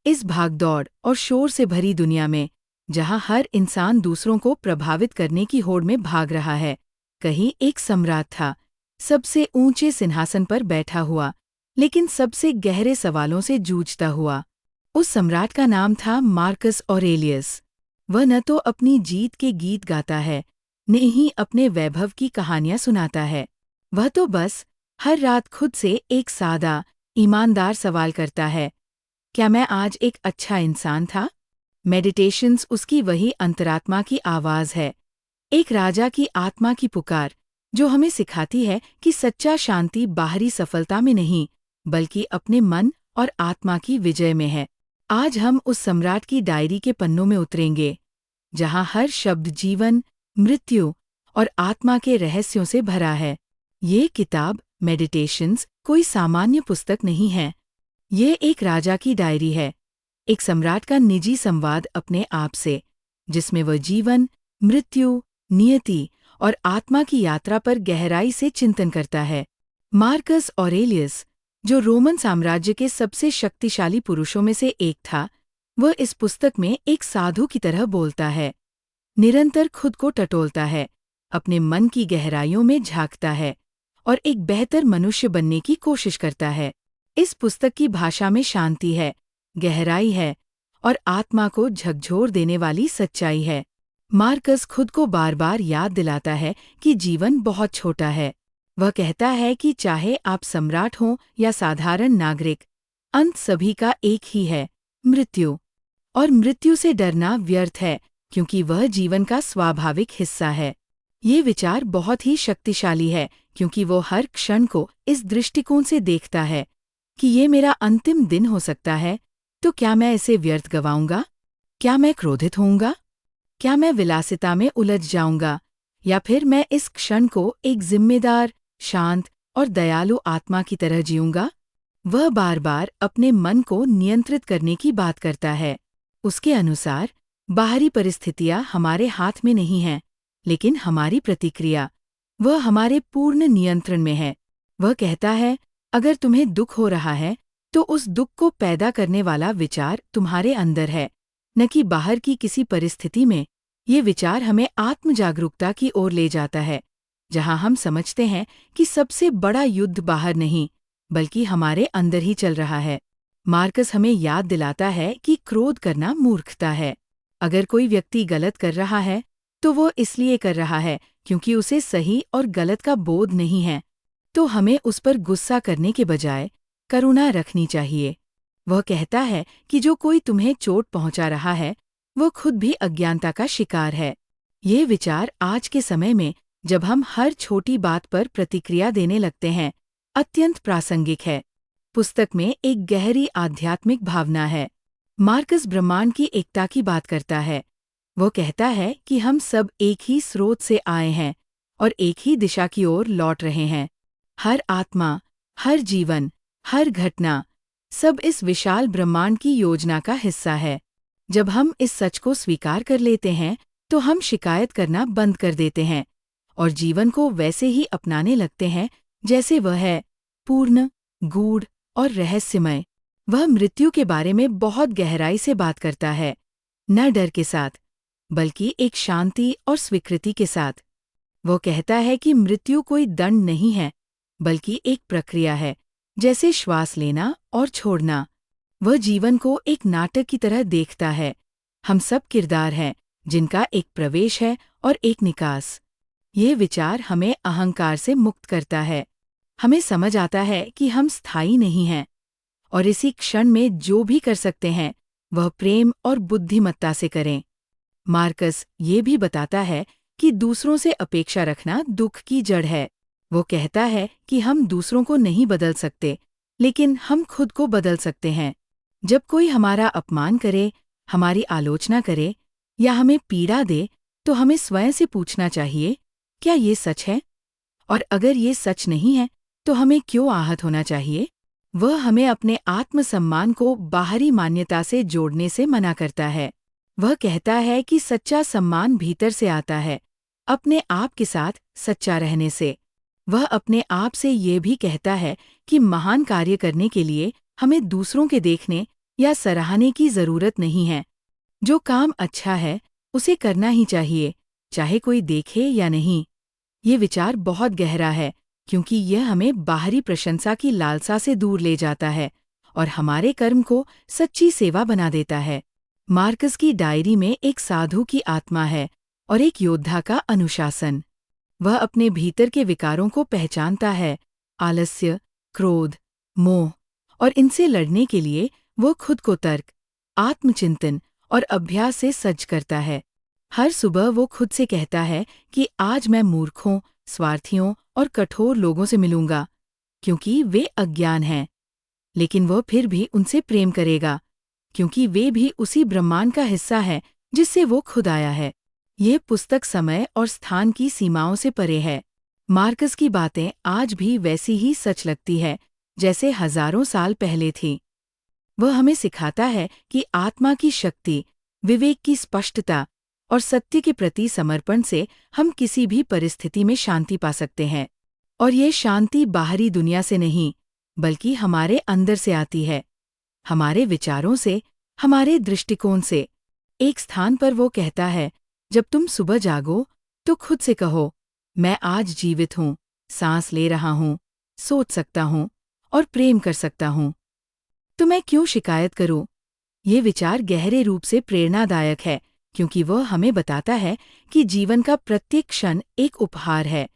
इस भागदौड़ और शोर से भरी दुनिया में, जहां हर इंसान दूसरों को प्रभावित करने की होड़ में भाग रहा है, कहीं एक सम्राट था, सबसे ऊंचे सिंहासन पर बैठा हुआ, लेकिन सबसे गहरे सवालों से जूझता हुआ। उस सम्राट का नाम था मार्कस ऑरेलियस। वह न तो अपनी जीत के गीत गाता है, न ही अपने वैभव की कहानियां सुनाता है। वह तो बस हर रात खुद से एक सादा, ईमानदार सवाल करता है, क्या मैं आज एक अच्छा इंसान था? मेडिटेशंस उसकी वही अंतरात्मा की आवाज है, एक राजा की आत्मा की पुकार, जो हमें सिखाती है कि सच्चा शांति बाहरी सफलता में नहीं, बल्कि अपने मन और आत्मा की विजय में है। आज हम उस सम्राट की डायरी के पन्नों में उतरेंगे, जहां हर शब्द जीवन, मृत्यु और आत्मा के रहस्यों से भरा है। ये किताब मेडिटेशंस कोई सामान्य पुस्तक नहीं है। ये एक राजा की डायरी है, एक सम्राट का निजी संवाद अपने आप से, जिसमें वह जीवन, मृत्यु, नियति और आत्मा की यात्रा पर गहराई से चिंतन करता है। मार्कस ऑरेलियस, जो रोमन साम्राज्य के सबसे शक्तिशाली पुरुषों में से एक था, वह इस पुस्तक में एक साधु की तरह बोलता है, निरंतर खुद को टटोलता है, अपने मन की गहराइयों में झांकता है और एक बेहतर मनुष्य बनने की कोशिश करता है। इस पुस्तक की भाषा में शांति है, गहराई है और आत्मा को झकझोर देने वाली सच्चाई है। मार्कस खुद को बार बार याद दिलाता है कि जीवन बहुत छोटा है। वह कहता है कि चाहे आप सम्राट हों या साधारण नागरिक, अंत सभी का एक ही है, मृत्यु। और मृत्यु से डरना व्यर्थ है, क्योंकि वह जीवन का स्वाभाविक हिस्सा है। ये विचार बहुत ही शक्तिशाली है, क्योंकि वो हर क्षण को इस दृष्टिकोण से देखता है कि ये मेरा अंतिम दिन हो सकता है, तो क्या मैं इसे व्यर्थ गवाऊंगा? क्या मैं क्रोधित होऊंगा? क्या मैं विलासिता में उलझ जाऊंगा? या फिर मैं इस क्षण को एक जिम्मेदार, शांत और दयालु आत्मा की तरह जीऊंगा? वह बार बार अपने मन को नियंत्रित करने की बात करता है। उसके अनुसार बाहरी परिस्थितियां हमारे हाथ में नहीं हैं, लेकिन हमारी प्रतिक्रिया, वह हमारे पूर्ण नियंत्रण में है। वह कहता है, अगर तुम्हें दुख हो रहा है, तो उस दुख को पैदा करने वाला विचार तुम्हारे अंदर है, न कि बाहर की किसी परिस्थिति में। ये विचार हमें आत्म जागरूकता की ओर ले जाता है, जहां हम समझते हैं कि सबसे बड़ा युद्ध बाहर नहीं, बल्कि हमारे अंदर ही चल रहा है। मार्कस हमें याद दिलाता है कि क्रोध करना मूर्खता है। अगर कोई व्यक्ति गलत कर रहा है, तो वो इसलिए कर रहा है क्योंकि उसे सही और गलत का बोध नहीं है। तो हमें उस पर गुस्सा करने के बजाय करुणा रखनी चाहिए। वह कहता है कि जो कोई तुम्हें चोट पहुंचा रहा है, वो खुद भी अज्ञानता का शिकार है। ये विचार आज के समय में, जब हम हर छोटी बात पर प्रतिक्रिया देने लगते हैं, अत्यंत प्रासंगिक है। पुस्तक में एक गहरी आध्यात्मिक भावना है। मार्कस ब्रह्मांड की एकता की बात करता है। वो कहता है कि हम सब एक ही स्रोत से आए हैं और एक ही दिशा की ओर लौट रहे हैं। हर आत्मा, हर जीवन, हर घटना, सब इस विशाल ब्रह्मांड की योजना का हिस्सा है। जब हम इस सच को स्वीकार कर लेते हैं, तो हम शिकायत करना बंद कर देते हैं और जीवन को वैसे ही अपनाने लगते हैं जैसे वह है, पूर्ण, गूढ़ और रहस्यमय। वह मृत्यु के बारे में बहुत गहराई से बात करता है, न डर के साथ, बल्कि एक शांति और स्वीकृति के साथ। वो कहता है कि मृत्यु कोई दंड नहीं है, बल्कि एक प्रक्रिया है, जैसे श्वास लेना और छोड़ना। वह जीवन को एक नाटक की तरह देखता है। हम सब किरदार हैं, जिनका एक प्रवेश है और एक निकास। ये विचार हमें अहंकार से मुक्त करता है। हमें समझ आता है कि हम स्थायी नहीं हैं और इसी क्षण में जो भी कर सकते हैं, वह प्रेम और बुद्धिमत्ता से करें। मार्कस ये भी बताता है कि दूसरों से अपेक्षा रखना दुख की जड़ है। वो कहता है कि हम दूसरों को नहीं बदल सकते, लेकिन हम खुद को बदल सकते हैं। जब कोई हमारा अपमान करे, हमारी आलोचना करे या हमें पीड़ा दे, तो हमें स्वयं से पूछना चाहिए, क्या ये सच है? और अगर ये सच नहीं है, तो हमें क्यों आहत होना चाहिए? वह हमें अपने आत्मसम्मान को बाहरी मान्यता से जोड़ने से मना करता है। वह कहता है कि सच्चा सम्मान भीतर से आता है, अपने आप के साथ सच्चा रहने से। वह अपने आप से ये भी कहता है कि महान कार्य करने के लिए हमें दूसरों के देखने या सराहने की जरूरत नहीं है। जो काम अच्छा है उसे करना ही चाहिए, चाहे कोई देखे या नहीं। ये विचार बहुत गहरा है, क्योंकि यह हमें बाहरी प्रशंसा की लालसा से दूर ले जाता है और हमारे कर्म को सच्ची सेवा बना देता है। मार्कस की डायरी में एक साधु की आत्मा है और एक योद्धा का अनुशासन। वह अपने भीतर के विकारों को पहचानता है, आलस्य, क्रोध, मोह, और इनसे लड़ने के लिए वो खुद को तर्क, आत्मचिंतन और अभ्यास से सज्ज करता है। हर सुबह वो खुद से कहता है कि आज मैं मूर्खों, स्वार्थियों और कठोर लोगों से मिलूंगा, क्योंकि वे अज्ञान हैं। लेकिन वह फिर भी उनसे प्रेम करेगा, क्योंकि वे भी उसी ब्रह्मांड का हिस्सा है जिससे वो खुद आया है। ये पुस्तक समय और स्थान की सीमाओं से परे है। मार्कस की बातें आज भी वैसी ही सच लगती है जैसे हजारों साल पहले थी। वह हमें सिखाता है कि आत्मा की शक्ति, विवेक की स्पष्टता और सत्य के प्रति समर्पण से हम किसी भी परिस्थिति में शांति पा सकते हैं। और ये शांति बाहरी दुनिया से नहीं, बल्कि हमारे अंदर से आती है, हमारे विचारों से, हमारे दृष्टिकोण से। एक स्थान पर वो कहता है, जब तुम सुबह जागो तो खुद से कहो, मैं आज जीवित हूँ, सांस ले रहा हूँ, सोच सकता हूँ और प्रेम कर सकता हूँ। तो मैं क्यों शिकायत करूँ? ये विचार गहरे रूप से प्रेरणादायक है, क्योंकि वह हमें बताता है कि जीवन का प्रत्येक क्षण एक उपहार है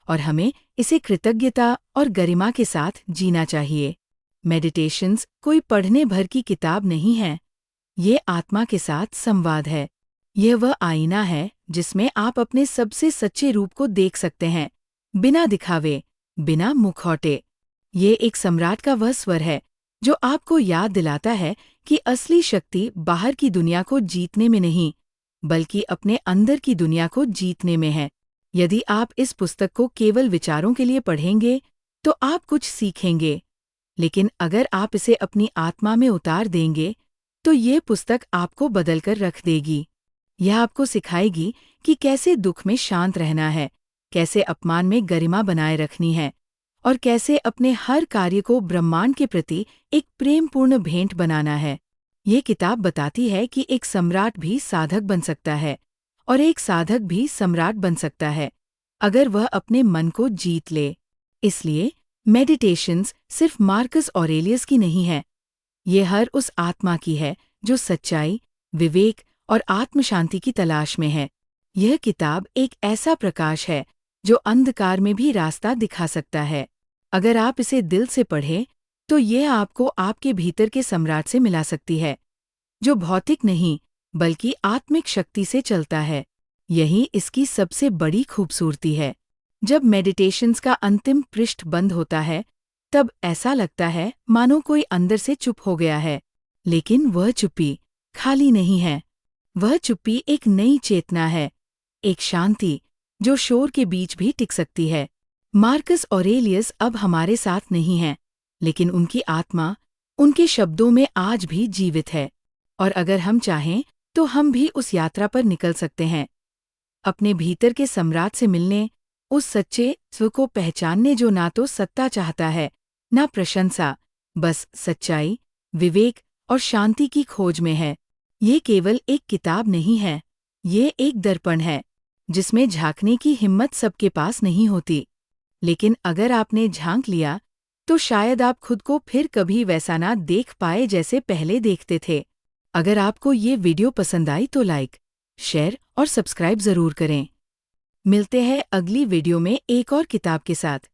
और हमें इसे कृतज्ञता और गरिमा के साथ जीना चाहिए। मेडिटेशंस कोई पढ़ने भर की किताब नहीं है, ये आत्मा के साथ संवाद है। यह वह आईना है जिसमें आप अपने सबसे सच्चे रूप को देख सकते हैं, बिना दिखावे, बिना मुखौटे। ये एक सम्राट का वह स्वर है जो आपको याद दिलाता है कि असली शक्ति बाहर की दुनिया को जीतने में नहीं, बल्कि अपने अंदर की दुनिया को जीतने में है। यदि आप इस पुस्तक को केवल विचारों के लिए पढ़ेंगे तो आप कुछ सीखेंगे, लेकिन अगर आप इसे अपनी आत्मा में उतार देंगे तो ये पुस्तक आपको बदलकर रख देगी। यह आपको सिखाएगी कि कैसे दुख में शांत रहना है, कैसे अपमान में गरिमा बनाए रखनी है और कैसे अपने हर कार्य को ब्रह्मांड के प्रति एक प्रेमपूर्ण भेंट बनाना है। ये किताब बताती है कि एक सम्राट भी साधक बन सकता है और एक साधक भी सम्राट बन सकता है, अगर वह अपने मन को जीत ले। इसलिए मेडिटेशंस सिर्फ मार्कस ऑरेलियस की नहीं है, ये हर उस आत्मा की है जो सच्चाई, विवेक और आत्मशांति की तलाश में है। यह किताब एक ऐसा प्रकाश है जो अंधकार में भी रास्ता दिखा सकता है। अगर आप इसे दिल से पढ़ें तो यह आपको आपके भीतर के सम्राट से मिला सकती है, जो भौतिक नहीं बल्कि आत्मिक शक्ति से चलता है। यही इसकी सबसे बड़ी खूबसूरती है। जब मेडिटेशंस का अंतिम पृष्ठ बंद होता है तब ऐसा लगता है मानो कोई अंदर से चुप हो गया है, लेकिन वह चुप्पी खाली नहीं है। वह चुप्पी एक नई चेतना है, एक शांति जो शोर के बीच भी टिक सकती है। मार्कस ऑरेलियस अब हमारे साथ नहीं हैं, लेकिन उनकी आत्मा उनके शब्दों में आज भी जीवित है। और अगर हम चाहें तो हम भी उस यात्रा पर निकल सकते हैं, अपने भीतर के सम्राट से मिलने, उस सच्चे स्व को पहचानने जो ना तो सत्ता चाहता है, ना प्रशंसा, बस सच्चाई, विवेक और शांति की खोज में है। ये केवल एक किताब नहीं है, ये एक दर्पण है जिसमें झांकने की हिम्मत सबके पास नहीं होती। लेकिन अगर आपने झांक लिया तो शायद आप खुद को फिर कभी वैसा ना देख पाए जैसे पहले देखते थे। अगर आपको ये वीडियो पसंद आई तो लाइक, शेयर और सब्सक्राइब जरूर करें। मिलते हैं अगली वीडियो में एक और किताब के साथ।